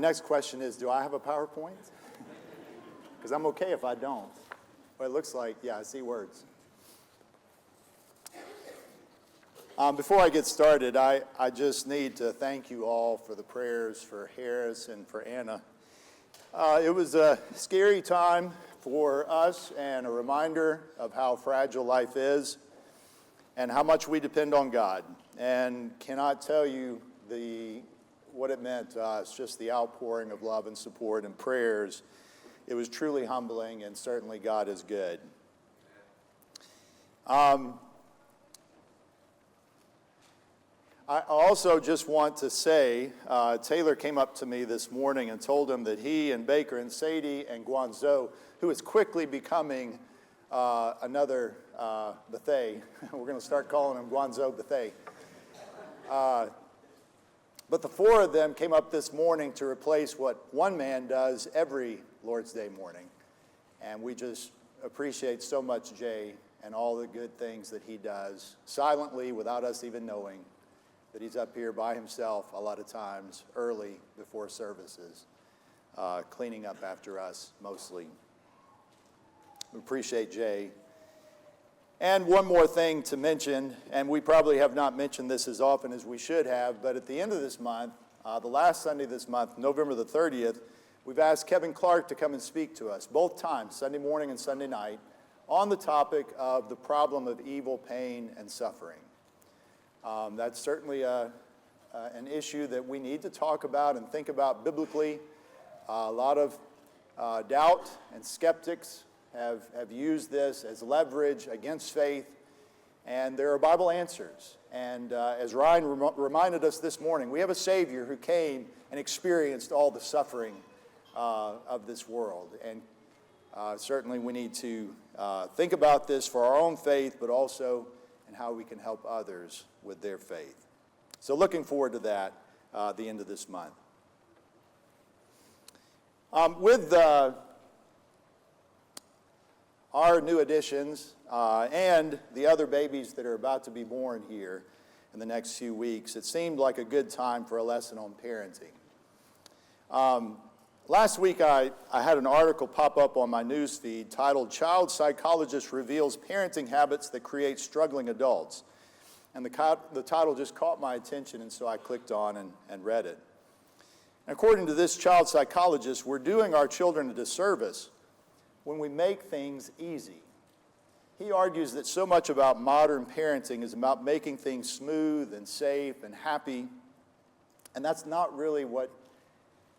next question is, do I have a PowerPoint? Because I'm okay if I don't. But it looks like, yeah, I see words. Before I get started, I just need to thank you all for the prayers for Harris and for Anna. It was a scary time for us and a reminder of how fragile life is and how much we depend on God. And cannot tell you what it meant to us, just the outpouring of love and support and prayers. It was truly humbling, and certainly God is good. I also just want to say, Taylor came up to me this morning and told him that he and Baker and Sadie and Guangzhou, who is quickly becoming another Bethea, we're going to start calling him Guangzhou Bethea. But the four of them came up this morning to replace what one man does every Lord's Day morning. And we just appreciate so much Jay and all the good things that he does silently without us even knowing that he's up here by himself a lot of times early before services, cleaning up after us mostly. We appreciate Jay. And one more thing to mention, and we probably have not mentioned this as often as we should have, but at the end of this month, the last Sunday this month, November the 30th, we've asked Kevin Clark to come and speak to us, both times, Sunday morning and Sunday night, on the topic of the problem of evil, pain, and suffering. That's certainly an issue that we need to talk about and think about biblically. A lot of doubt and skeptics have used this as leverage against faith, and there are Bible answers. And as Ryan reminded us this morning, we have a Savior who came and experienced all the suffering of this world. And certainly we need to think about this for our own faith, but also in how we can help others with their faith. So looking forward to that at the end of this month. With our new additions and the other babies that are about to be born here in the next few weeks, it seemed like a good time for a lesson on parenting. Last week I had an article pop up on my news feed titled, "Child Psychologist Reveals Parenting Habits That Create Struggling Adults." And the title just caught my attention, and so I clicked on and read it. And according to this child psychologist, we're doing our children a disservice when we make things easy. He argues that so much about modern parenting is about making things smooth and safe and happy, and that's not really what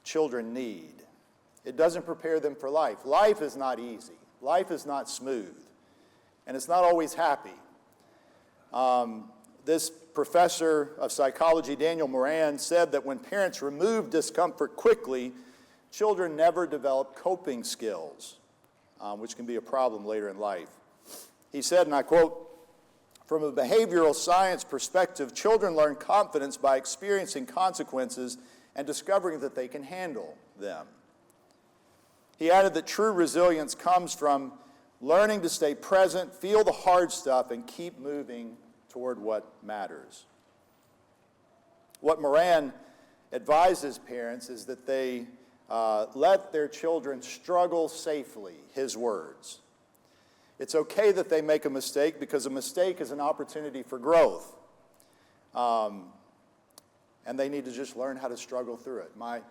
children need. It doesn't prepare them for life. Life is not easy. Life is not smooth, and it's not always happy. This professor of psychology, Daniel Moran, said that when parents remove discomfort quickly, children never develop coping skills, which can be a problem later in life. He said, and I quote, "From a behavioral science perspective, children learn confidence by experiencing consequences and discovering that they can handle them." He added that true resilience comes from learning to stay present, feel the hard stuff, and keep moving toward what matters. What Moran advises parents is that they let their children struggle safely, his words. It's okay that they make a mistake because a mistake is an opportunity for growth. And they need to just learn how to struggle through it. My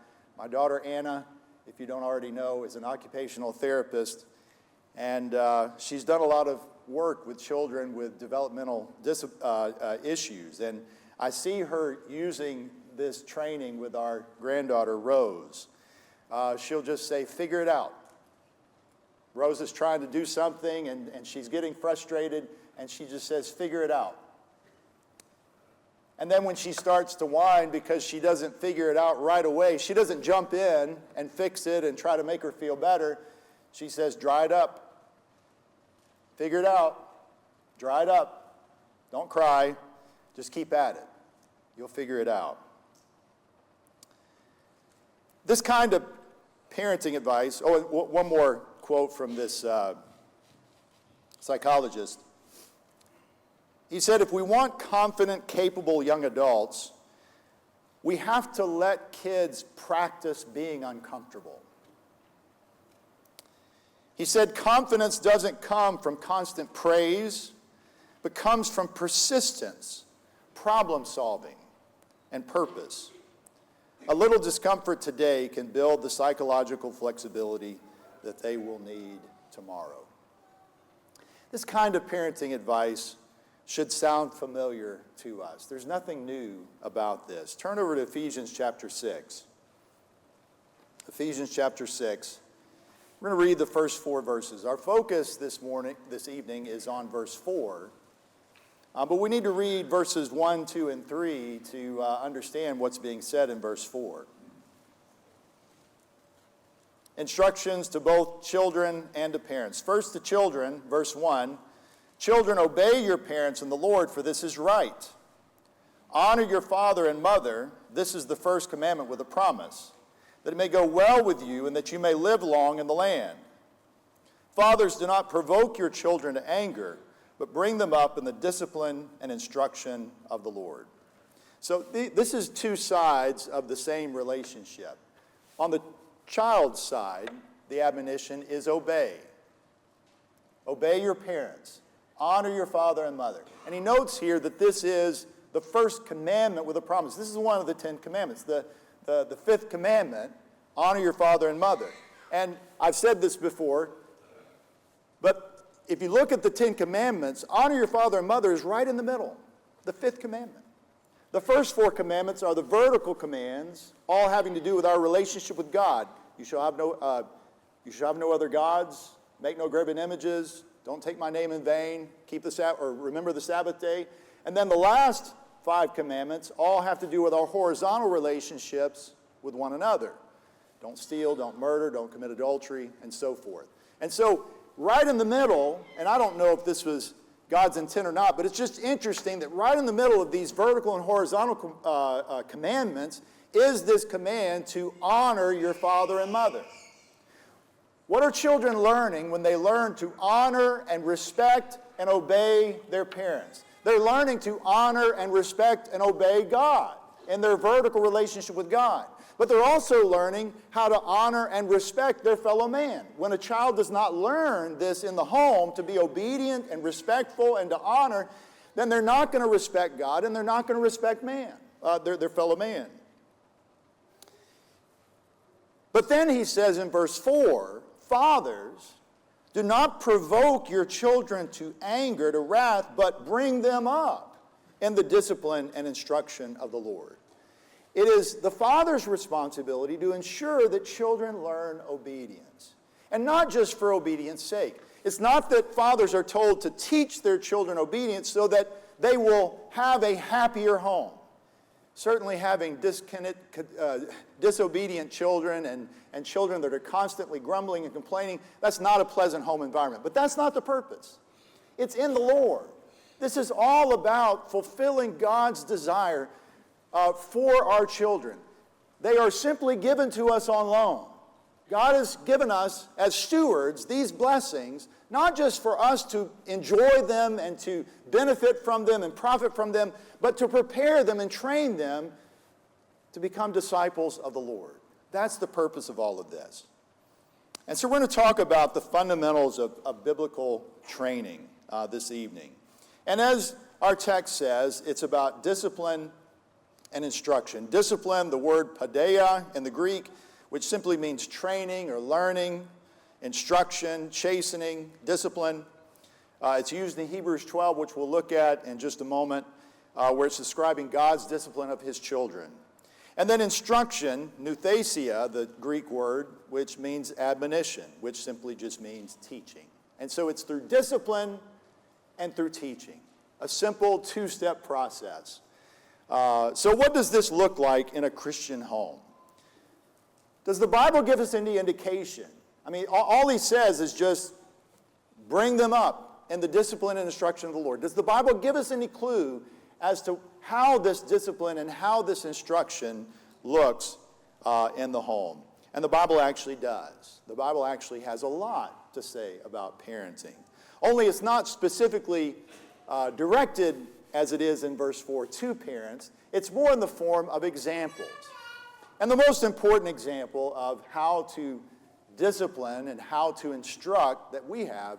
daughter Anna, if you don't already know, is an occupational therapist, and she's done a lot of work with children with developmental issues. And I see her using this training with our granddaughter, Rose. She'll just say, "Figure it out." Rose is trying to do something, and she's getting frustrated, and she just says, "Figure it out." And then when she starts to whine because she doesn't figure it out right away, she doesn't jump in and fix it and try to make her feel better. She says, "Dry it up. Figure it out. Dry it up. Don't cry. Just keep at it. You'll figure it out." This kind of parenting advice, one more quote from this psychologist. He said, "If we want confident, capable young adults, we have to let kids practice being uncomfortable. He said confidence doesn't come from constant praise, but comes from persistence, problem solving, and purpose. A little discomfort today can build the psychological flexibility that they will need tomorrow. This kind of parenting advice should sound familiar to us. There's nothing new about this. Turn over to Ephesians chapter 6. Ephesians chapter 6. We're going to read the first 4 verses. Our focus this evening is on verse 4. But we need to read verses 1, 2, and 3 to understand what's being said in verse 4. Instructions to both children and to parents. First to children, verse 1. Children, obey your parents in the Lord, for this is right. Honor your father and mother. This is the first commandment with a promise, that it may go well with you and that you may live long in the land. Fathers, do not provoke your children to anger, but bring them up in the discipline and instruction of the Lord. So this is 2 sides of the same relationship. On the child's side, the admonition is obey. Obey your parents. Honor your father and mother. And he notes here that this is the first commandment with a promise. This is one of the 10 commandments. The 5th commandment, honor your father and mother. And I've said this before, but if you look at the 10 commandments, honor your father and mother is right in the middle, the 5th commandment. The first 4 commandments are the vertical commands, all having to do with our relationship with God. You shall have no other gods, make no graven images, don't take my name in vain, remember the Sabbath day. And then the last 5 commandments all have to do with our horizontal relationships with one another. Don't steal, don't murder, don't commit adultery, and so forth. And so right in the middle, and I don't know if this was God's intent or not, but it's just interesting that right in the middle of these vertical and horizontal commandments is this command to honor your father and mother. What are children learning when they learn to honor and respect and obey their parents? They're learning to honor and respect and obey God in their vertical relationship with God. But they're also learning how to honor and respect their fellow man. When a child does not learn this in the home, to be obedient and respectful and to honor, then they're not going to respect God and they're not going to respect man, their fellow man. But then he says in verse 4, fathers, do not provoke your children to anger, to wrath, but bring them up in the discipline and instruction of the Lord. It is the father's responsibility to ensure that children learn obedience. And not just for obedience sake. It's not that fathers are told to teach their children obedience so that they will have a happier home. Certainly having disobedient children and children that are constantly grumbling and complaining, that's not a pleasant home environment. But that's not the purpose. It's in the Lord. This is all about fulfilling God's desire for our children. They are simply given to us on loan. God has given us, as stewards, these blessings, not just for us to enjoy them and to benefit from them and profit from them, but to prepare them and train them to become disciples of the Lord. That's the purpose of all of this. And so we're going to talk about the fundamentals of biblical training this evening. And as our text says, it's about discipline and instruction. Discipline, the word paideia in the Greek, which simply means training or learning. Instruction, chastening, discipline. It's used in Hebrews 12, which we'll look at in just a moment, where it's describing God's discipline of his children. And then instruction, nouthesia, the Greek word, which means admonition, which simply just means teaching. And so it's through discipline and through teaching. A simple 2-step process. So what does this look like in a Christian home? Does the Bible give us any indication? I mean, all he says is just bring them up in the discipline and instruction of the Lord. Does the Bible give us any clue as to how this discipline and how this instruction looks in the home? And the Bible actually does. The Bible actually has a lot to say about parenting. Only it's not specifically directed as it is in verse 4, to parents. It's more in the form of examples. And the most important example of how to discipline and how to instruct that we have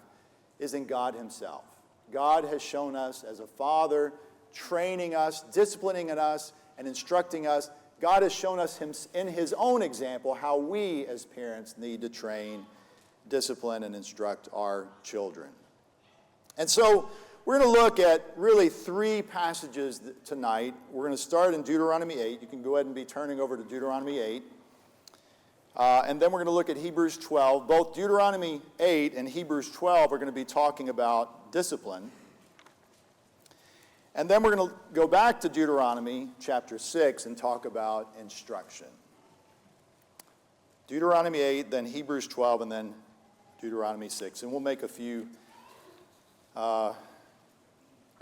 is in God himself. God has shown us as a father, training us, disciplining us, and instructing us. God has shown us in his own example how we as parents need to train, discipline, and instruct our children. And so we're going to look at really three passages tonight. We're going to start in Deuteronomy 8. You can go ahead and be turning over to Deuteronomy 8. And then we're going to look at Hebrews 12. Both Deuteronomy 8 and Hebrews 12 are going to be talking about discipline. And then we're going to go back to Deuteronomy chapter 6 and talk about instruction. Deuteronomy 8, then Hebrews 12, and then Deuteronomy 6. And we'll make a few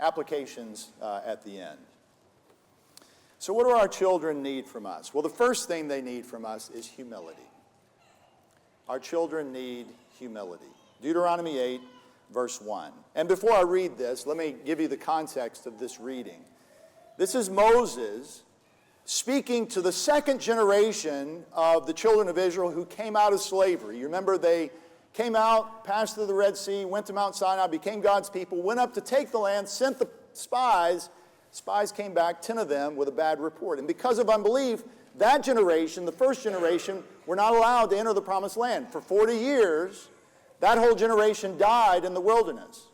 applications at the end. So what do our children need from us? Well, the first thing they need from us is humility. Our children need humility. Deuteronomy 8, verse 1. And before I read this, let me give you the context of this reading. This is Moses speaking to the second generation of the children of Israel who came out of slavery. You remember they came out, passed through the Red Sea, went to Mount Sinai, became God's people, went up to take the land, sent the spies. Spies came back, 10 of them, with a bad report. And because of unbelief, that generation, the first generation, were not allowed to enter the promised land. For 40 years, that whole generation died in the wilderness.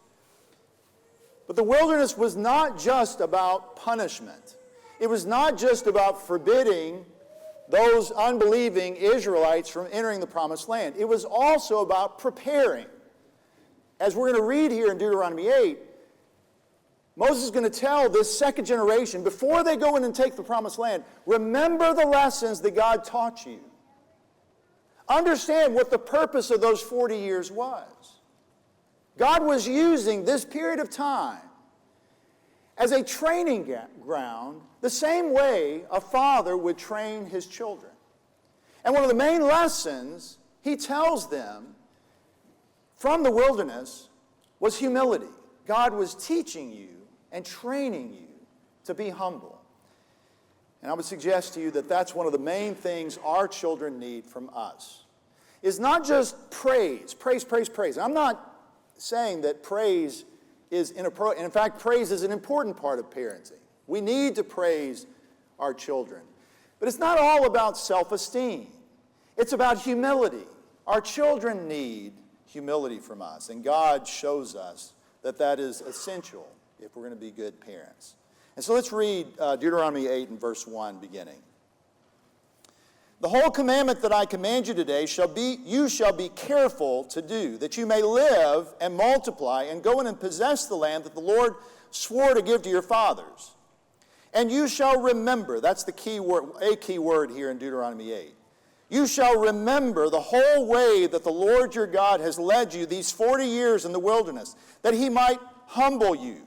But the wilderness was not just about punishment. It was not just about forbidding those unbelieving Israelites from entering the promised land. It was also about preparing. As we're going to read here in Deuteronomy 8, Moses is going to tell this second generation, before they go in and take the promised land, remember the lessons that God taught you. Understand what the purpose of those 40 years was. God was using this period of time as a training ground, the same way a father would train his children. And one of the main lessons he tells them from the wilderness was humility. God was teaching you and training you to be humble. And I would suggest to you that that's one of the main things our children need from us. Is not just praise. I'm not saying that praise is inappropriate. In fact, praise is an important part of parenting. We need to praise our children. But it's not all about self-esteem. It's about humility. Our children need humility from us, and God shows us that that is essential if we're going to be good parents. And so let's read Deuteronomy 8 and verse 1 beginning. The whole commandment that I command you today you shall be careful to do, that you may live and multiply and go in and possess the land that the Lord swore to give to your fathers. And you shall remember, that's the key word, a key word here in Deuteronomy 8. You shall remember the whole way that the Lord your God has led you these 40 years in the wilderness, that he might humble you,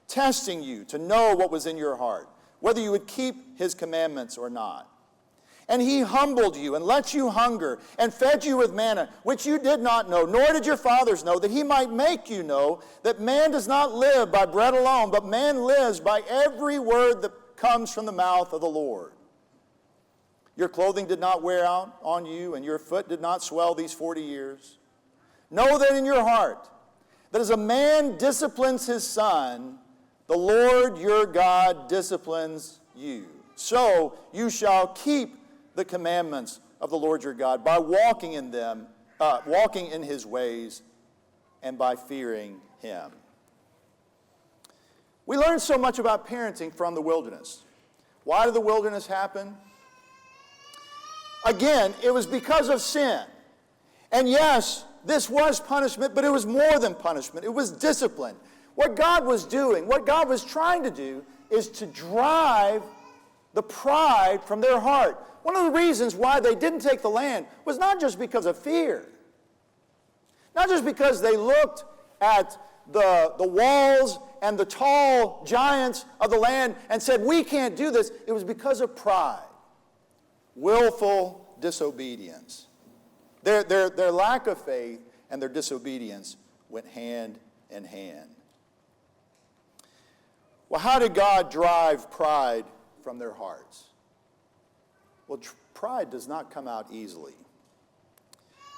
testing you to know what was in your heart, whether you would keep his commandments or not. And he humbled you and let you hunger and fed you with manna, which you did not know, nor did your fathers know, that he might make you know that man does not live by bread alone, but man lives by every word that comes from the mouth of the Lord. Your clothing did not wear out on you, and your foot did not swell these 40 years. Know that in your heart, that as a man disciplines his son, the Lord your God disciplines you. So you shall keep the commandments of the Lord your God by walking in them, walking in his ways, and by fearing him. We learned so much about parenting from the wilderness. Why did the wilderness happen? Again, it was because of sin. And yes, this was punishment, but it was more than punishment. It was discipline. What God was doing, what God was trying to do, is to drive the pride from their heart. One of the reasons why they didn't take the land was not just because of fear. Not just because they looked at the walls and the tall giants of the land and said, we can't do this. It was because of pride. Willful disobedience. Their lack of faith and their disobedience went hand in hand. Well, how did God drive pride from their hearts? Well, pride does not come out easily.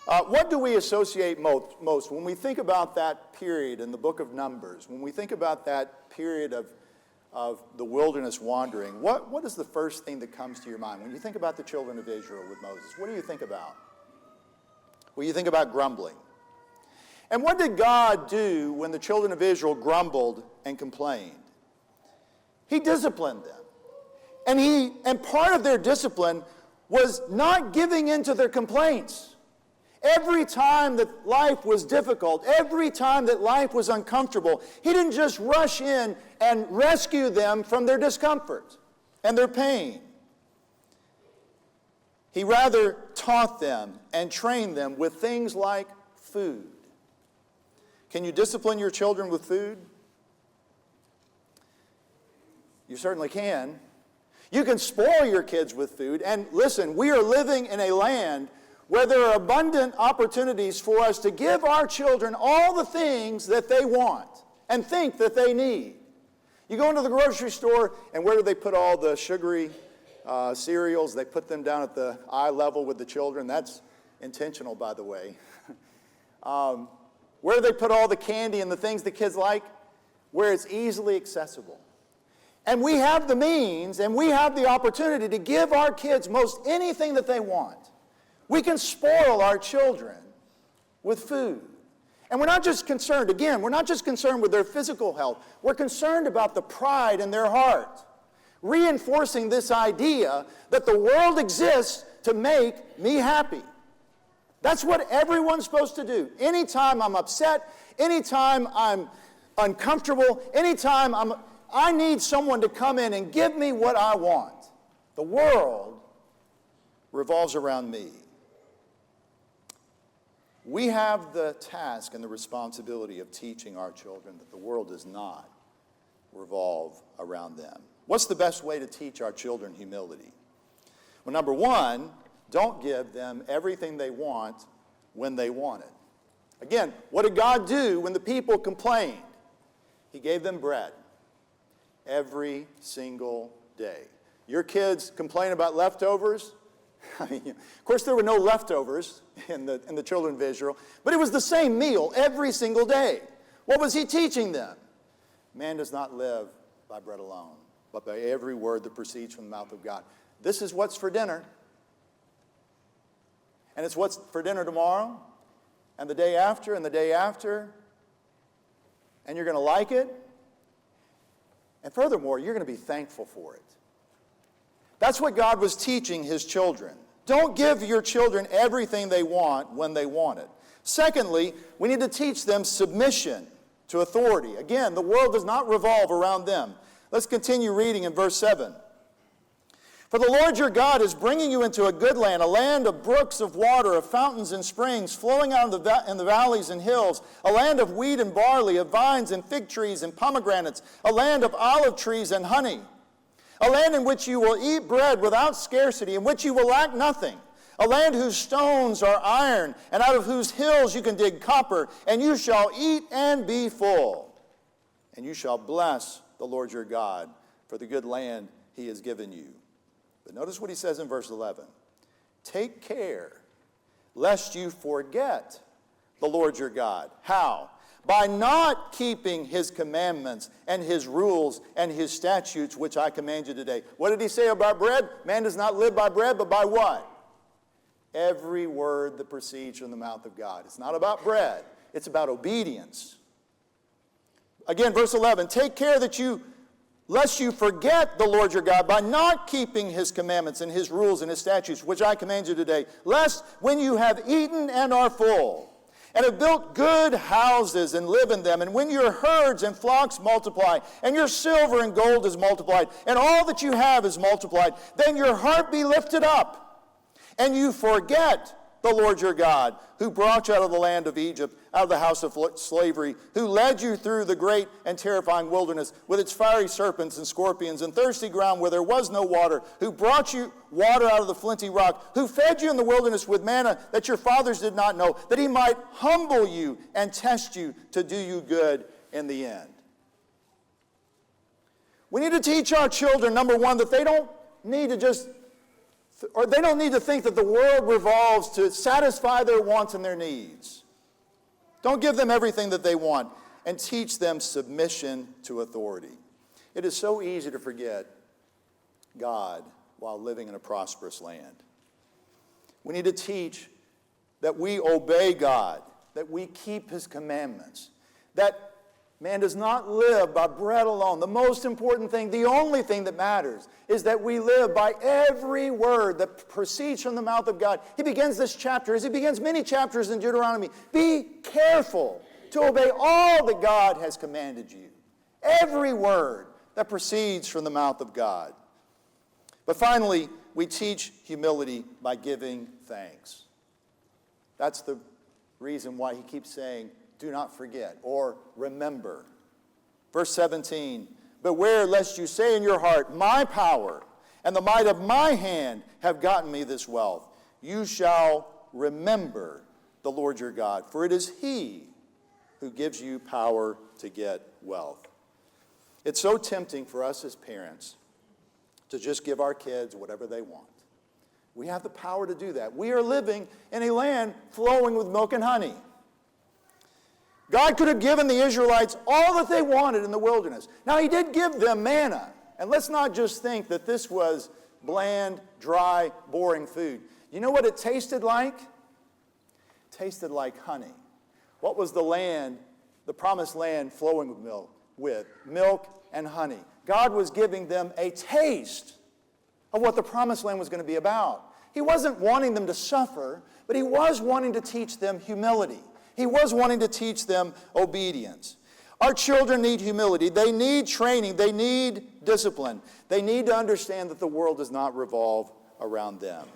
What do we associate most when we think about that period in the book of Numbers, when we think about that period of the wilderness wandering? What is the first thing that comes to your mind? When you think about the children of Israel with Moses, what do you think about? Well, you think about grumbling. And what did God do when the children of Israel grumbled and complained? He disciplined them. And part of their discipline was not giving in to their complaints. Every time that life was difficult, every time that life was uncomfortable, he didn't just rush in and rescue them from their discomfort and their pain. He rather taught them and trained them with things like food. Can you discipline your children with food? You certainly can. You can spoil your kids with food. And listen, we are living in a land where there are abundant opportunities for us to give our children all the things that they want and think that they need. You go into the grocery store, and where do they put all the sugary cereals? They put them down at the eye level with the children. That's intentional, by the way. Where do they put all the candy and the things the kids like? Where it's easily accessible. And we have the means and we have the opportunity to give our kids most anything that they want. We can spoil our children with food. And we're not just concerned with their physical health. We're concerned about the pride in their heart, reinforcing this idea that the world exists to make me happy. That's what everyone's supposed to do. Anytime I'm upset, anytime I'm uncomfortable, anytime I need someone to come in and give me what I want. The world revolves around me. We have the task and the responsibility of teaching our children that the world does not revolve around them. What's the best way to teach our children humility? Well, number one, don't give them everything they want when they want it. Again, what did God do when the people complained? He gave them bread every single day. Your kids complain about leftovers? I mean, of course, there were no leftovers in the children of Israel, but it was the same meal every single day. What was he teaching them? Man does not live by bread alone, but by every word that proceeds from the mouth of God. This is what's for dinner. And it's what's for dinner tomorrow, and the day after, and the day after. And you're going to like it. And furthermore, you're going to be thankful for it. That's what God was teaching his children. Don't give your children everything they want when they want it. Secondly, we need to teach them submission to authority. Again, the world does not revolve around them. Let's continue reading in verse 7. For the Lord your God is bringing you into a good land, a land of brooks of water, of fountains and springs, flowing out in the valleys and hills, a land of wheat and barley, of vines and fig trees and pomegranates, a land of olive trees and honey, a land in which you will eat bread without scarcity, in which you will lack nothing, a land whose stones are iron, and out of whose hills you can dig copper, and you shall eat and be full. And you shall bless the Lord your God for the good land he has given you. But notice what he says in verse 11. Take care lest you forget the Lord your God. How? By not keeping his commandments and his rules and his statutes, which I command you today. What did he say about bread? Man does not live by bread, but by what? Every word that proceeds from the mouth of God. It's not about bread. It's about obedience. Again, verse 11. Take care lest you forget the Lord your God by not keeping his commandments and his rules and his statutes, which I command you today. Lest when you have eaten and are full, and have built good houses and live in them, and when your herds and flocks multiply, and your silver and gold is multiplied, and all that you have is multiplied, then your heart be lifted up, and you forget the Lord your God, who brought you out of the land of Egypt, out of the house of slavery, who led you through the great and terrifying wilderness with its fiery serpents and scorpions and thirsty ground where there was no water, who brought you water out of the flinty rock, who fed you in the wilderness with manna that your fathers did not know, that he might humble you and test you to do you good in the end. We need to teach our children, number one, that they don't need to think that the world revolves to satisfy their wants and their needs. Don't give them everything that they want, and teach them submission to authority. It is so easy to forget God while living in a prosperous land. We need to teach that we obey God, that we keep His commandments, that man does not live by bread alone. The most important thing, the only thing that matters, is that we live by every word that proceeds from the mouth of God. He begins this chapter, as he begins many chapters in Deuteronomy. Be careful to obey all that God has commanded you. Every word that proceeds from the mouth of God. But finally, we teach humility by giving thanks. That's the reason why he keeps saying, do not forget, or remember. Verse 17, beware lest you say in your heart, my power and the might of my hand have gotten me this wealth. You shall remember the Lord your God, for it is He who gives you power to get wealth. It's so tempting for us as parents to just give our kids whatever they want. We have the power to do that. We are living in a land flowing with milk and honey. God could have given the Israelites all that they wanted in the wilderness. Now, He did give them manna. And let's not just think that this was bland, dry, boring food. You know what it tasted like? It tasted like honey. What was the land, the promised land, flowing with milk and honey? God was giving them a taste of what the promised land was going to be about. He wasn't wanting them to suffer, but He was wanting to teach them humility. He was wanting to teach them obedience. Our children need humility. They need training. They need discipline. They need to understand that the world does not revolve around them.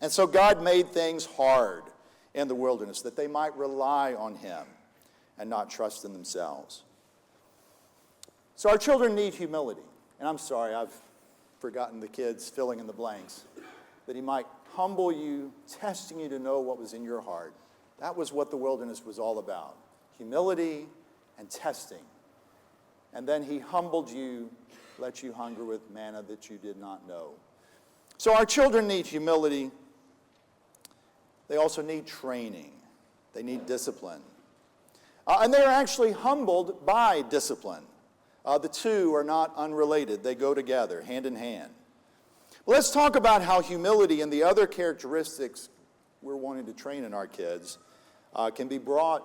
And so God made things hard in the wilderness that they might rely on Him and not trust in themselves. So our children need humility. And I'm sorry, I've forgotten the kids filling in the blanks. That He might humble you, testing you to know what was in your heart. That was what the wilderness was all about. Humility and testing. And then He humbled you, let you hunger with manna that you did not know. So our children need humility. They also need training. They need discipline. And they are actually humbled by discipline. The two are not unrelated. They go together, hand in hand. Let's talk about how humility and the other characteristics we're wanting to train in our kids can be brought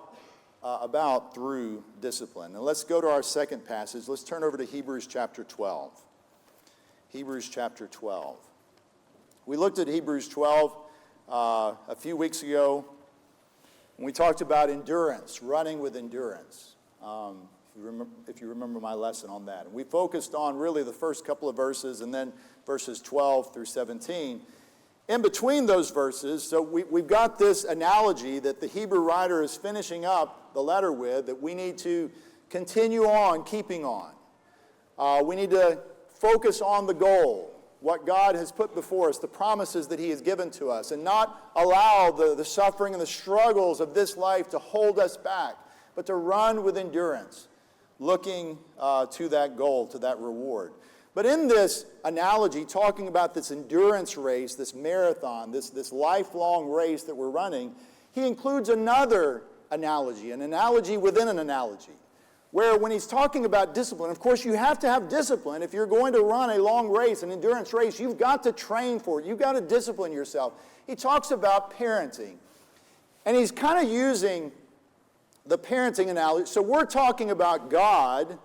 about through discipline. And let's go to our second passage. Let's turn over to Hebrews chapter 12. Hebrews chapter 12. We looked at Hebrews 12 a few weeks ago when we talked about endurance, running with endurance. If you remember my lesson on that. And we focused on really the first couple of verses and then verses 12 through 17. In between those verses, so we've got this analogy that the Hebrew writer is finishing up the letter with, that we need to continue on keeping on. We need to focus on the goal, what God has put before us, the promises that He has given to us, and not allow the suffering and the struggles of this life to hold us back, but to run with endurance, looking to that goal, to that reward. But in this analogy, talking about this endurance race, this marathon, this lifelong race that we're running, he includes another analogy, an analogy within an analogy, where when he's talking about discipline, of course you have to have discipline. If you're going to run a long race, an endurance race, you've got to train for it. You've got to discipline yourself. He talks about parenting, and he's kind of using the parenting analogy. So we're talking about God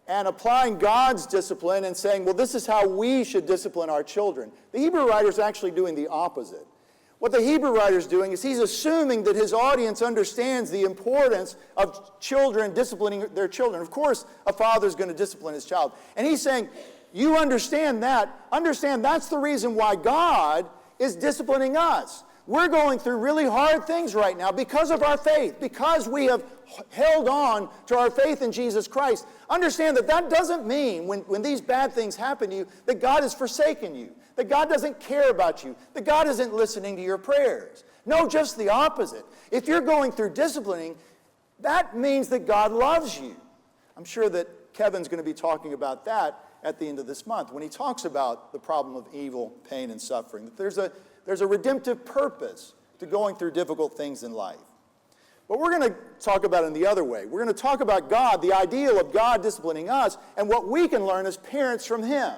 and applying God's discipline and saying, well, this is how we should discipline our children. The Hebrew writer is actually doing the opposite. What the Hebrew writer is doing is he's assuming that his audience understands the importance of children disciplining their children. Of course, a father is going to discipline his child. And he's saying, you understand that. Understand that's the reason why God is disciplining us. We're going through really hard things right now because of our faith, because we have held on to our faith in Jesus Christ. Understand that doesn't mean when these bad things happen to you that God has forsaken you, that God doesn't care about you, that God isn't listening to your prayers. No, just the opposite. If you're going through disciplining, that means that God loves you. I'm sure that Kevin's going to be talking about that at the end of this month when he talks about the problem of evil, pain, and suffering. That there's a redemptive purpose to going through difficult things in life. But we're going to talk about it in the other way. We're going to talk about God, the ideal of God disciplining us, and what we can learn as parents from Him.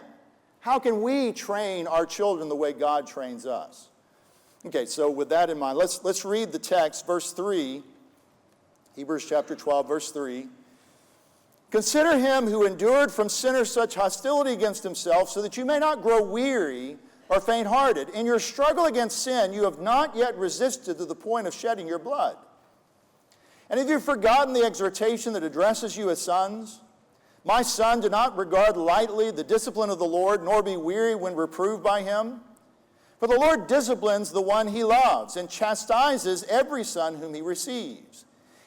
How can we train our children the way God trains us? Okay, so with that in mind, let's read the text, verse 3, Hebrews chapter 12, verse 3. Consider him who endured from sinners such hostility against himself, so that you may not grow weary or faint-hearted. In your struggle against sin, you have not yet resisted to the point of shedding your blood. And have you forgotten the exhortation that addresses you as sons? My son, do not regard lightly the discipline of the Lord, nor be weary when reproved by him. For the Lord disciplines the one he loves, and chastises every son whom he receives.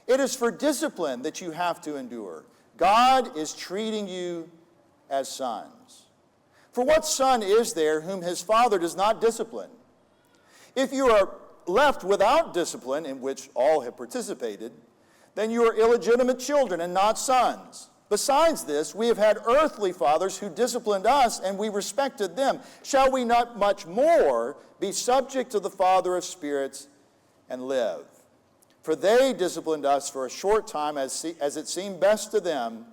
It is for discipline that you have to endure. God is treating you as sons. For what son is there whom his father does not discipline? If you are left without discipline, in which all have participated, then you are illegitimate children and not sons. Besides this, we have had earthly fathers who disciplined us, and we respected them. Shall we not much more be subject to the Father of spirits and live? For they disciplined us for a short time as it seemed best to them,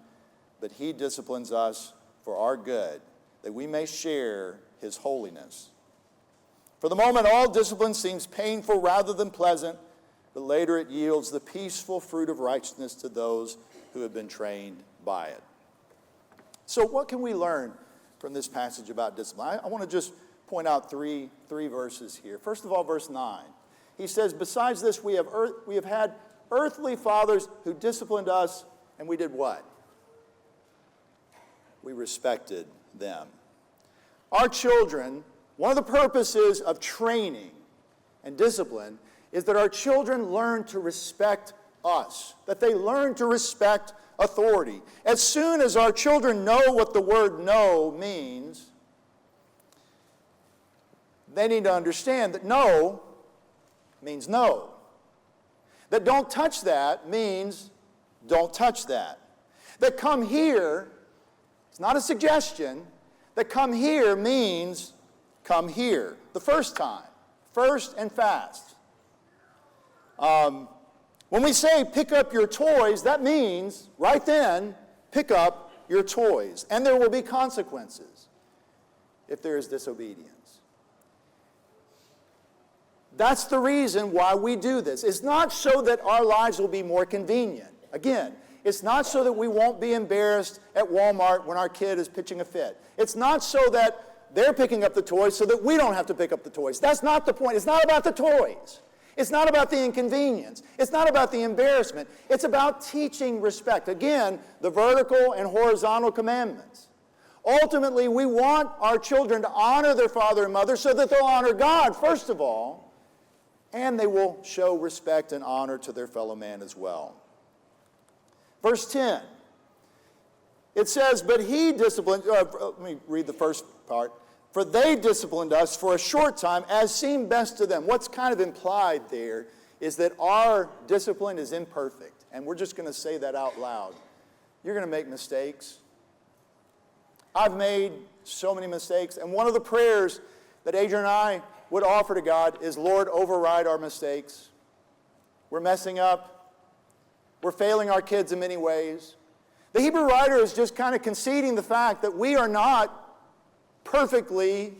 but he disciplines us for our good, that we may share his holiness. For the moment, all discipline seems painful rather than pleasant, but later it yields the peaceful fruit of righteousness to those who have been trained by it. So what can we learn from this passage about discipline? I want to just point out three verses here. First of all, verse 9. He says, besides this, we have had earthly fathers who disciplined us, and we did what? We respected them. Our children, one of the purposes of training and discipline is that our children learn to respect us, that they learn to respect authority. As soon as our children know what the word no means, they need to understand that no means no. That don't touch that means don't touch that. That come here, it's not a suggestion, that come here means come here. The first time, first and fast. When we say pick up your toys, that means right then, pick up your toys. And there will be consequences if there is disobedience. That's the reason why we do this. It's not so that our lives will be more convenient. Again, it's not so that we won't be embarrassed at Walmart when our kid is pitching a fit. It's not so that they're picking up the toys so that we don't have to pick up the toys. That's not the point. It's not about the toys. It's not about the inconvenience. It's not about the embarrassment. It's about teaching respect. Again, the vertical and horizontal commandments. Ultimately, we want our children to honor their father and mother so that they'll honor God, first of all, and they will show respect and honor to their fellow man as well. Verse 10, it says, but he disciplined, let me read the first part. For they disciplined us for a short time as seemed best to them. What's kind of implied there is that our discipline is imperfect. And we're just going to say that out loud. You're going to make mistakes. I've made so many mistakes. And one of the prayers that Adrian and I would offer to God is, Lord, override our mistakes. We're messing up. We're failing our kids in many ways. The Hebrew writer is just kind of conceding the fact that we are not perfectly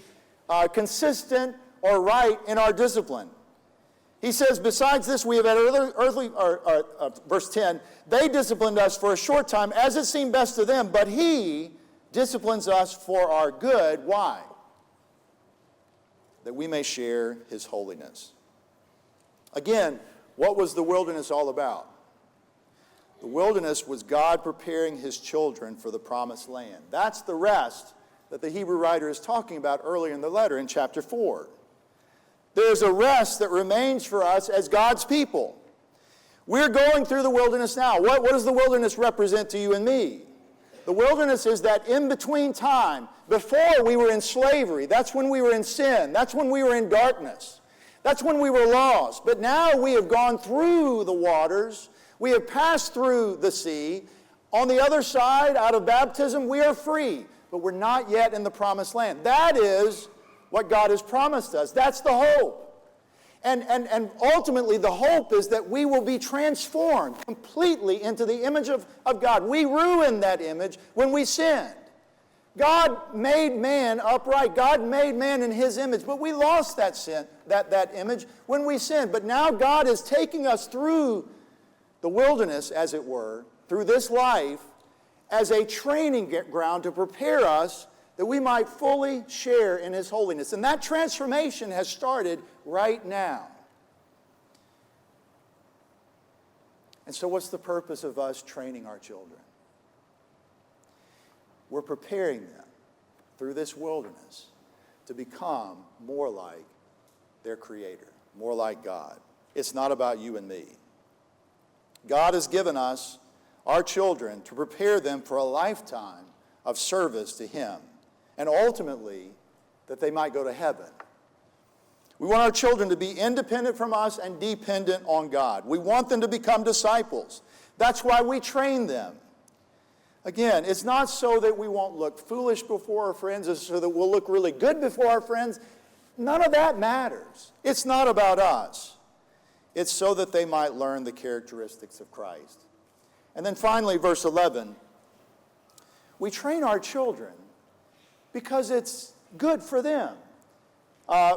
consistent or right in our discipline. He says, besides this, we have had verse 10, they disciplined us for a short time as it seemed best to them, but he disciplines us for our good. Why? That we may share his holiness. Again, what was the wilderness all about? The wilderness was God preparing his children for the promised land. That's the rest that the Hebrew writer is talking about earlier in the letter in chapter 4. There's a rest that remains for us as God's people. We're going through the wilderness now. What does the wilderness represent to you and me? The wilderness is that in-between time. Before we were in slavery. That's when we were in sin. That's when we were in darkness. That's when we were lost. But now we have gone through the waters. We have passed through the sea. On the other side, out of baptism, we are free, but we're not yet in the promised land. That is what God has promised us. That's the hope. And ultimately, the hope is that we will be transformed completely into the image of God. We ruined that image when we sinned. God made man upright. God made man in His image, but we lost that sin, that image when we sinned. But now God is taking us through the wilderness, as it were, through this life, as a training ground to prepare us that we might fully share in His holiness. And that transformation has started right now. And so what's the purpose of us training our children? We're preparing them through this wilderness to become more like their Creator, more like God. It's not about you and me. God has given us, our children, to prepare them for a lifetime of service to Him, and ultimately that they might go to heaven. We want our children to be independent from us and dependent on God. We want them to become disciples. That's why we train them. Again, it's not so that we won't look foolish before our friends, it's so that we'll look really good before our friends. None of that matters. It's not about us. It's so that they might learn the characteristics of Christ. And then finally, verse 11, we train our children because it's good for them.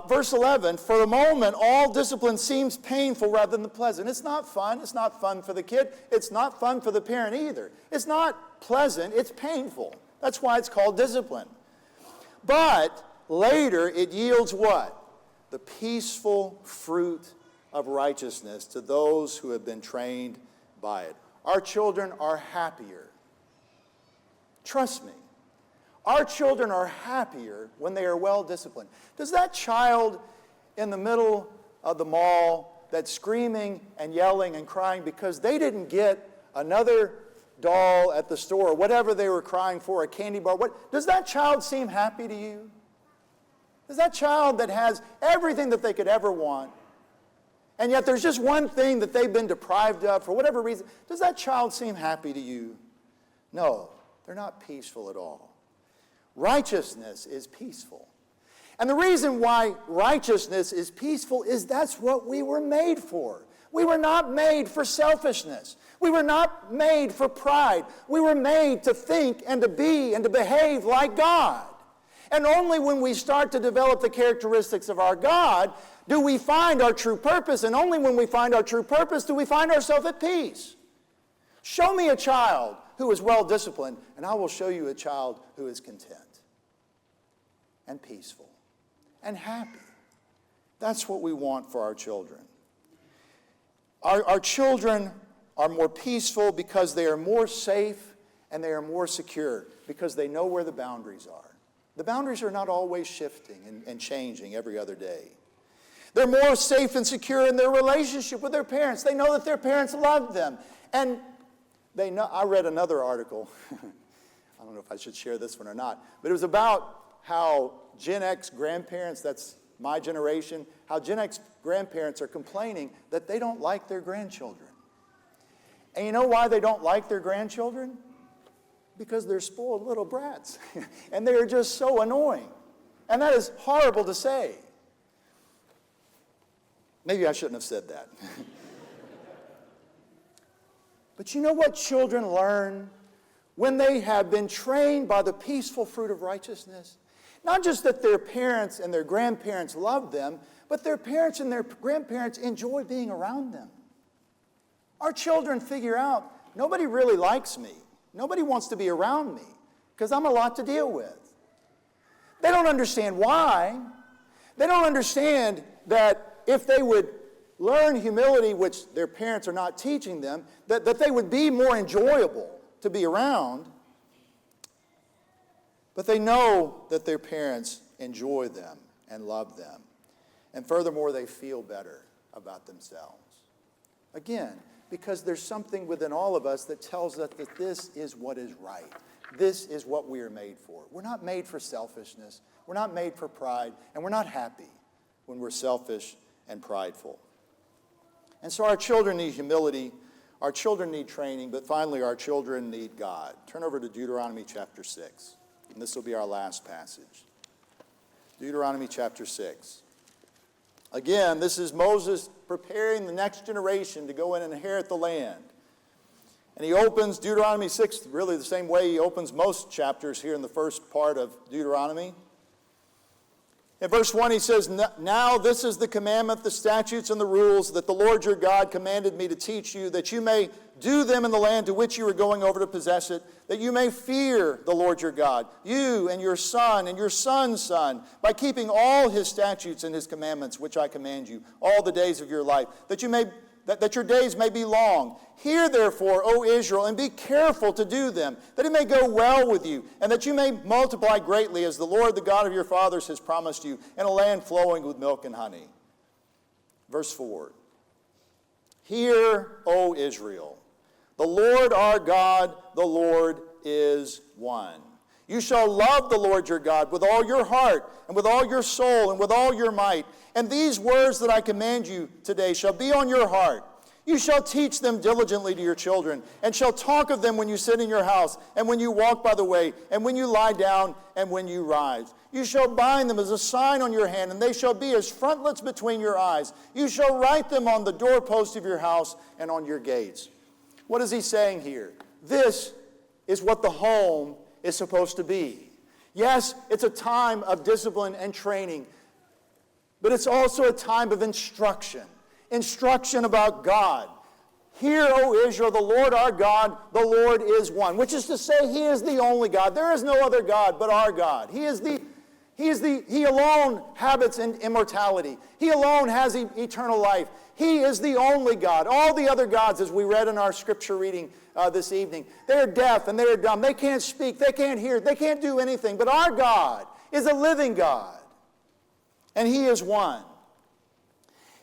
Verse 11, for the moment, all discipline seems painful rather than pleasant. It's not fun. It's not fun for the kid. It's not fun for the parent either. It's not pleasant. It's painful. That's why it's called discipline. But later, it yields what? The peaceful fruit of righteousness to those who have been trained by it. Our children are happier. Trust me. Our children are happier when they are well disciplined. Does that child in the middle of the mall that's screaming and yelling and crying because they didn't get another doll at the store, or whatever they were crying for, a candy bar, does that child seem happy to you? Does that child that has everything that they could ever want, and yet there's just one thing that they've been deprived of for whatever reason, does that child seem happy to you? No, they're not peaceful at all. Righteousness is peaceful. And the reason why righteousness is peaceful is that's what we were made for. We were not made for selfishness. We were not made for pride. We were made to think and to be and to behave like God. And only when we start to develop the characteristics of our God do we find our true purpose. And only when we find our true purpose do we find ourselves at peace. Show me a child who is well disciplined, and I will show you a child who is content and peaceful and happy. That's what we want for our children. Our children are more peaceful because they are more safe and they are more secure because they know where the boundaries are. The boundaries are not always shifting and changing every other day. They're more safe and secure in their relationship with their parents. They know that their parents love them. And they know. I read another article. I don't know if I should share this one or not. But it was about how Gen X grandparents, that's my generation, how Gen X grandparents are complaining that they don't like their grandchildren. And you know why they don't like their grandchildren? Because they're spoiled little brats. And they are just so annoying. And that is horrible to say. Maybe I shouldn't have said that. But you know what children learn when they have been trained by the peaceful fruit of righteousness? Not just that their parents and their grandparents love them, but their parents and their grandparents enjoy being around them. Our children figure out, nobody really likes me. Nobody wants to be around me because I'm a lot to deal with. They don't understand why. They don't understand that if they would learn humility, which their parents are not teaching them, that they would be more enjoyable to be around. But they know that their parents enjoy them and love them. And furthermore, they feel better about themselves. Again, because there's something within all of us that tells us that this is what is right. This is what we are made for. We're not made for selfishness. We're not made for pride. And we're not happy when we're selfish and prideful. And so our children need humility. Our children need training, but finally our children need God. Turn over to Deuteronomy chapter 6, and this will be our last passage. Deuteronomy chapter 6. Again, this is Moses preparing the next generation to go in and inherit the land. And he opens Deuteronomy 6 really the same way he opens most chapters here in the first part of Deuteronomy. In verse 1 he says, "Now this is the commandment, the statutes, and the rules that the Lord your God commanded me to teach you, that you may do them in the land to which you are going over to possess it, that you may fear the Lord your God, you and your son and your son's son, by keeping all his statutes and his commandments, which I command you, all the days of your life, that your days may be long. Hear therefore, O Israel, and be careful to do them, that it may go well with you, and that you may multiply greatly, as the Lord, the God of your fathers, has promised you, in a land flowing with milk and honey." Verse 4. "Hear, O Israel, the Lord our God, the Lord is one. You shall love the Lord your God with all your heart, and with all your soul, and with all your might. And these words that I command you today shall be on your heart. You shall teach them diligently to your children, and shall talk of them when you sit in your house, and when you walk by the way, and when you lie down, and when you rise. You shall bind them as a sign on your hand, and they shall be as frontlets between your eyes. You shall write them on the doorpost of your house and on your gates." What is he saying here? This is what the home is supposed to be. Yes, it's a time of discipline and training, but it's also a time of instruction. Instruction about God. "Hear, O Israel, the Lord our God, the Lord is one," which is to say he is the only God. There is no other God but our God. He alone habits in immortality. He alone has eternal life. He is the only God. All the other gods, as we read in our scripture reading this evening, they are deaf and they are dumb. They can't speak, they can't hear, they can't do anything. But our God is a living God, and he is one.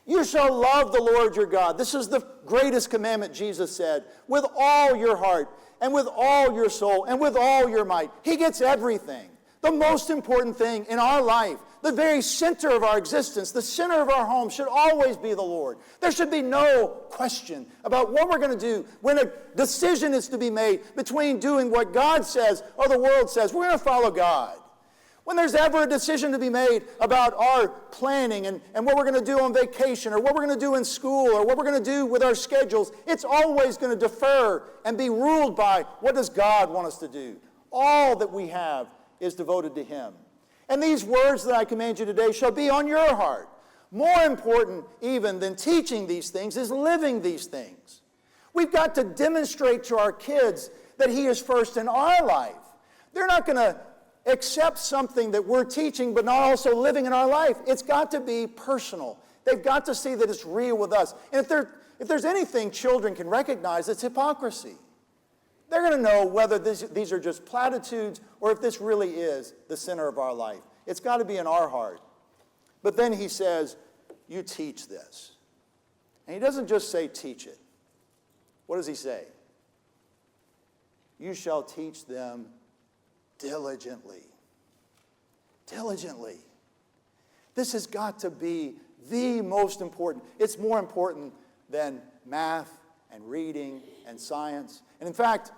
"You shall love the Lord your God." This is the greatest commandment, Jesus said, "with all your heart, and with all your soul, and with all your might." He gets everything. The most important thing in our life, the very center of our existence, the center of our home should always be the Lord. There should be no question about what we're going to do when a decision is to be made between doing what God says or the world says. We're going to follow God. When there's ever a decision to be made about our planning and what we're going to do on vacation, or what we're going to do in school, or what we're going to do with our schedules, it's always going to defer and be ruled by what does God want us to do. All that we have is devoted to him. "And these words that I command you today shall be on your heart." More important even than teaching these things is living these things. We've got to demonstrate to our kids that he is first in our life. They're not going to accept something that we're teaching but not also living in our life. It's got to be personal. They've got to see that it's real with us. And if there's anything children can recognize, it's hypocrisy. They're going to know whether these are just platitudes or if this really is the center of our life. It's got to be in our heart. But then he says, "You teach this." And he doesn't just say teach it. What does he say? "You shall teach them diligently." Diligently. This has got to be the most important. It's more important than math and reading and science. And in fact,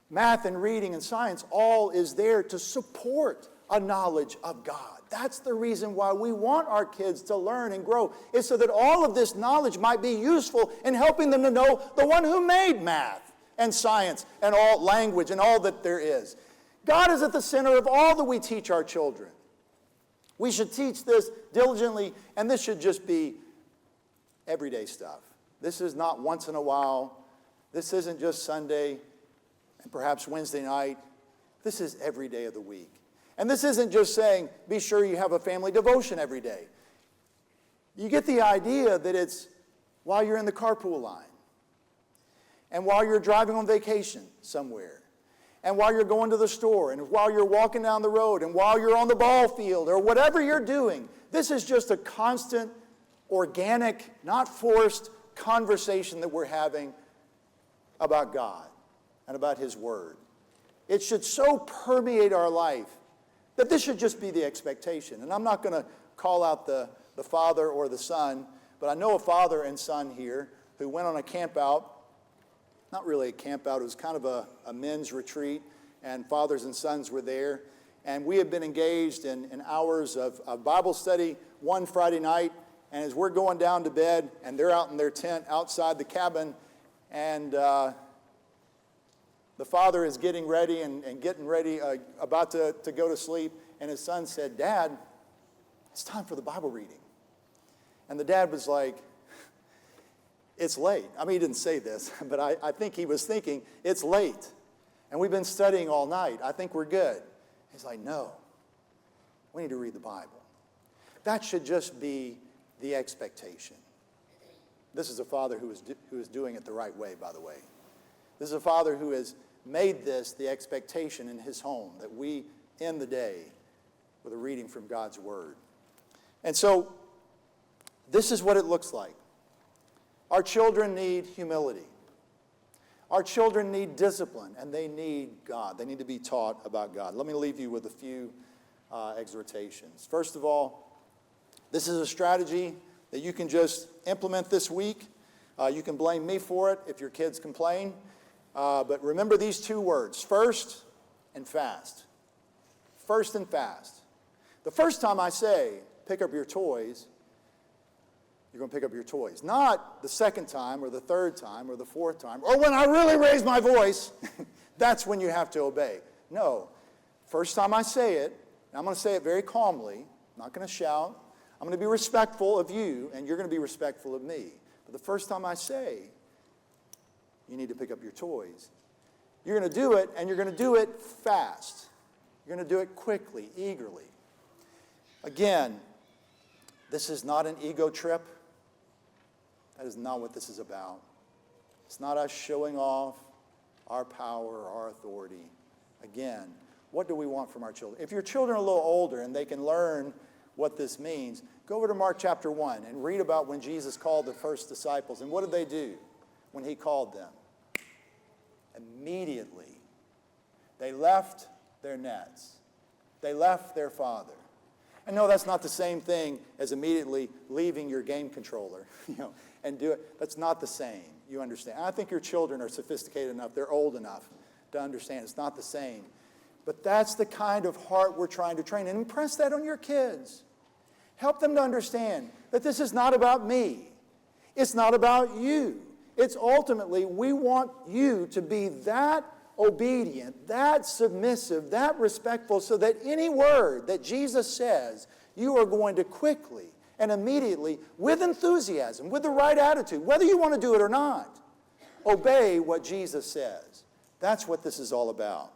math and reading and science all is there to support a knowledge of God. That's the reason why we want our kids to learn and grow, is so that all of this knowledge might be useful in helping them to know the one who made math and science and all language and all that there is. God is at the center of all that we teach our children. We should teach this diligently, and this should just be everyday stuff. This is not once in a while. This isn't just Sunday and perhaps Wednesday night. This is every day of the week. And this isn't just saying, be sure you have a family devotion every day. You get the idea that it's while you're in the carpool line, and while you're driving on vacation somewhere, and while you're going to the store, and while you're walking down the road, and while you're on the ball field, or whatever you're doing. This is just a constant, organic, not forced conversation that we're having about God and about his word. It should so permeate our life that this should just be the expectation. And I'm not going to call out the father or the son, but I know a father and son here who went on a camp out not really a camp out, it was kind of a men's retreat, and fathers and sons were there. And we had been engaged in hours of Bible study one Friday night, and as we're going down to bed, and they're out in their tent outside the cabin, and the father is getting ready and getting ready, about to go to sleep, and his son said, "Dad, it's time for the Bible reading." And the dad was like, "It's late." I mean, he didn't say this, but I think he was thinking, "It's late, and we've been studying all night. I think we're good." He's like, "No, we need to read the Bible." That should just be the expectation. This is a father who is doing it the right way, by the way. This is a father who has made this the expectation in his home, that we end the day with a reading from God's Word. And so, this is what it looks like. Our children need humility. Our children need discipline, and they need God. They need to be taught about God. Let me leave you with a few exhortations. First of all, this is a strategy that you can just implement this week. You can blame me for it if your kids complain. But remember these two words, first and fast. First and fast. The first time I say, pick up your toys, you're going to pick up your toys. Not the second time or the third time or the fourth time, or when I really raise my voice, that's when you have to obey. No. First time I say it, and I'm going to say it very calmly, I'm not going to shout. I'm going to be respectful of you, and you're going to be respectful of me. But the first time I say, you need to pick up your toys, you're going to do it, and you're going to do it fast. You're going to do it quickly, eagerly. Again, this is not an ego trip. That is not what this is about. It's not us showing off our power or our authority. Again, what do we want from our children? If your children are a little older and they can learn what this means, go over to Mark chapter 1 and read about when Jesus called the first disciples. And what did they do when he called them? Immediately, they left their nets. They left their father. And no, that's not the same thing as immediately leaving your game controller, and do it. That's not the same. You understand. I think your children are sophisticated enough, they're old enough to understand it's not the same. But that's the kind of heart we're trying to train. And impress that on your kids. Help them to understand that this is not about me. It's not about you. It's ultimately, we want you to be that obedient, that submissive, that respectful, so that any word that Jesus says, you are going to quickly and immediately, with enthusiasm, with the right attitude, whether you want to do it or not, obey what Jesus says. That's what this is all about.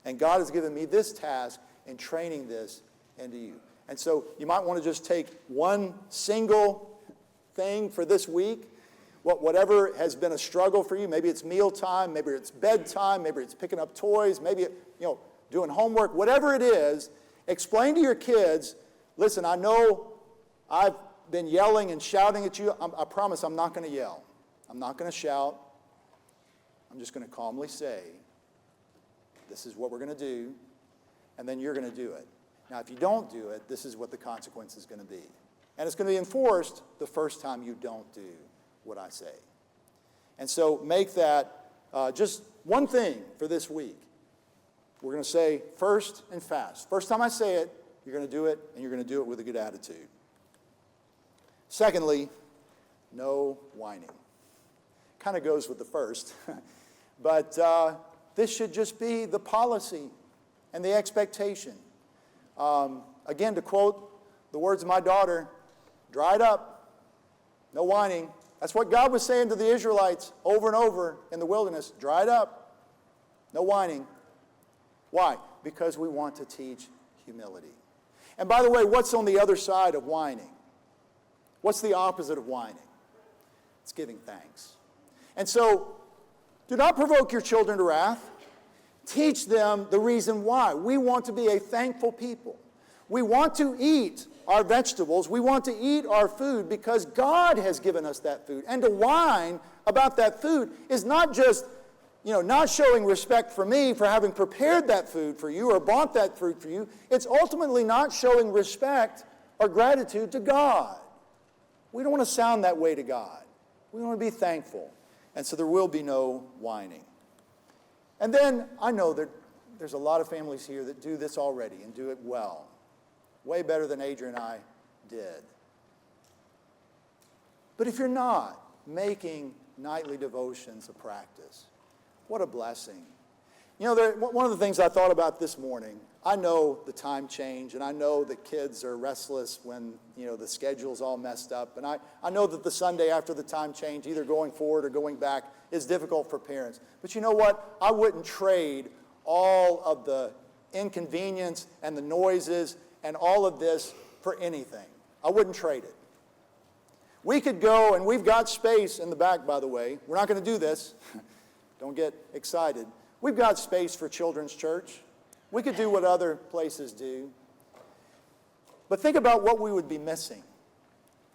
And God has given me this task in training this into you. And so you might want to just take one single thing for this week, whatever has been a struggle for you. Maybe it's mealtime, maybe it's bedtime, maybe it's picking up toys, maybe doing homework, whatever it is. Explain to your kids, listen, I know I've been yelling and shouting at you. I promise I'm not going to yell. I'm not going to shout. I'm just going to calmly say, this is what we're going to do, and then you're going to do it. Now, if you don't do it, this is what the consequence is going to be. And it's going to be enforced the first time you don't do what I say. And so make that just one thing for this week. We're going to say first and fast. First time I say it, you're going to do it, and you're going to do it with a good attitude. Secondly, no whining. Kind of goes with the first. But this should just be the policy and the expectation. Again, to quote the words of my daughter, dried up, no whining. That's what God was saying to the Israelites over and over in the wilderness. Dried up, no whining. Why? Because we want to teach humility. And by the way, what's on the other side of whining? What's the opposite of whining? It's giving thanks. And so, do not provoke your children to wrath. Teach them the reason why. We want to be a thankful people. We want to eat our vegetables. We want to eat our food because God has given us that food. And to whine about that food is not just, not showing respect for me for having prepared that food for you or bought that food for you. It's ultimately not showing respect or gratitude to God. We don't want to sound that way to God. We want to be thankful. And so there will be no whining. And then I know that there's a lot of families here that do this already and do it well. Way better than Adrian and I did. But if you're not making nightly devotions a practice, what a blessing. You know, one of the things I thought about this morning, I know the time change, and I know that kids are restless when, you know, the schedule's all messed up. And I know that the Sunday after the time change, either going forward or going back, is difficult for parents. But you know what? I wouldn't trade all of the inconvenience and the noises and all of this for anything. I wouldn't trade it. We could go, and we've got space in the back, by the way. We're not going to do this. Don't get excited. We've got space for children's church. We could do what other places do. But think about what we would be missing.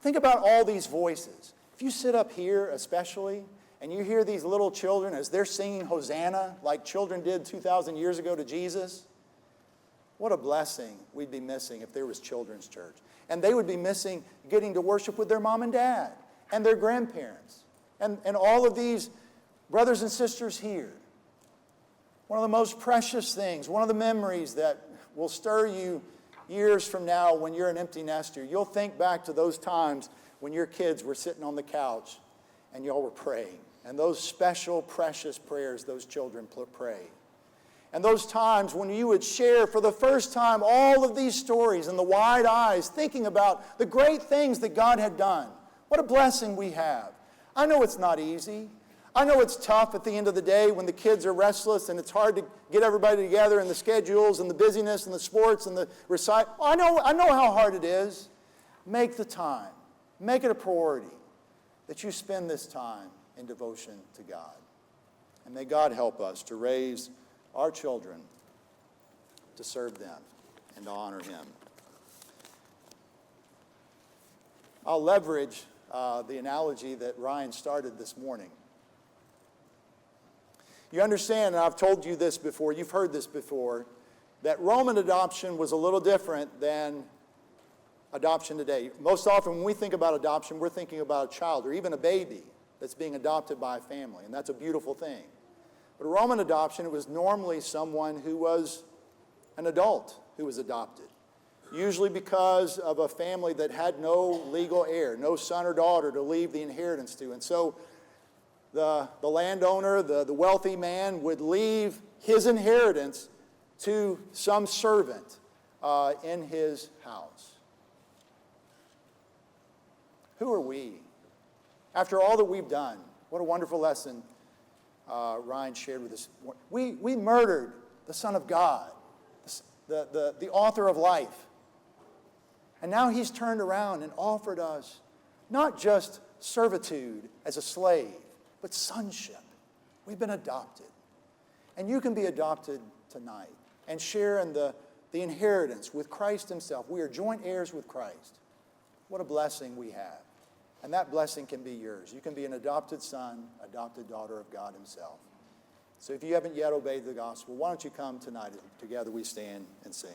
Think about all these voices. If you sit up here especially, and you hear these little children as they're singing Hosanna like children did 2,000 years ago to Jesus, what a blessing we'd be missing if there was children's church. And they would be missing getting to worship with their mom and dad and their grandparents and all of these brothers and sisters here. One of the most precious things, one of the memories that will stir you years from now when you're an empty nester. You'll think back to those times when your kids were sitting on the couch and y'all were praying. And those special, precious prayers those children pray. And those times when you would share for the first time all of these stories and the wide eyes, thinking about the great things that God had done. What a blessing we have. I know it's not easy. I know it's tough at the end of the day when the kids are restless and it's hard to get everybody together and the schedules and the busyness and the sports and the recite. I know how hard it is. Make the time. Make it a priority that you spend this time in devotion to God. And may God help us to raise our children to serve them and to honor Him. I'll leverage the analogy that Ryan started this morning. You understand, and I've told you this before, you've heard this before, that Roman adoption was a little different than adoption today. Most often when we think about adoption, we're thinking about a child or even a baby that's being adopted by a family, and that's a beautiful thing. But Roman adoption, it was normally someone who was an adult who was adopted, usually because of a family that had no legal heir, no son or daughter to leave the inheritance to. And so the landowner, the wealthy man, would leave his inheritance to some servant in his house. Who are we? After all that we've done, what a wonderful lesson Ryan shared with us. We murdered the Son of God, the author of life. And now He's turned around and offered us not just servitude as a slave, but sonship. We've been adopted. And you can be adopted tonight and share in the inheritance with Christ Himself. We are joint heirs with Christ. What a blessing we have. And that blessing can be yours. You can be an adopted son, adopted daughter of God Himself. So if you haven't yet obeyed the gospel, why don't you come tonight and together we stand and sing.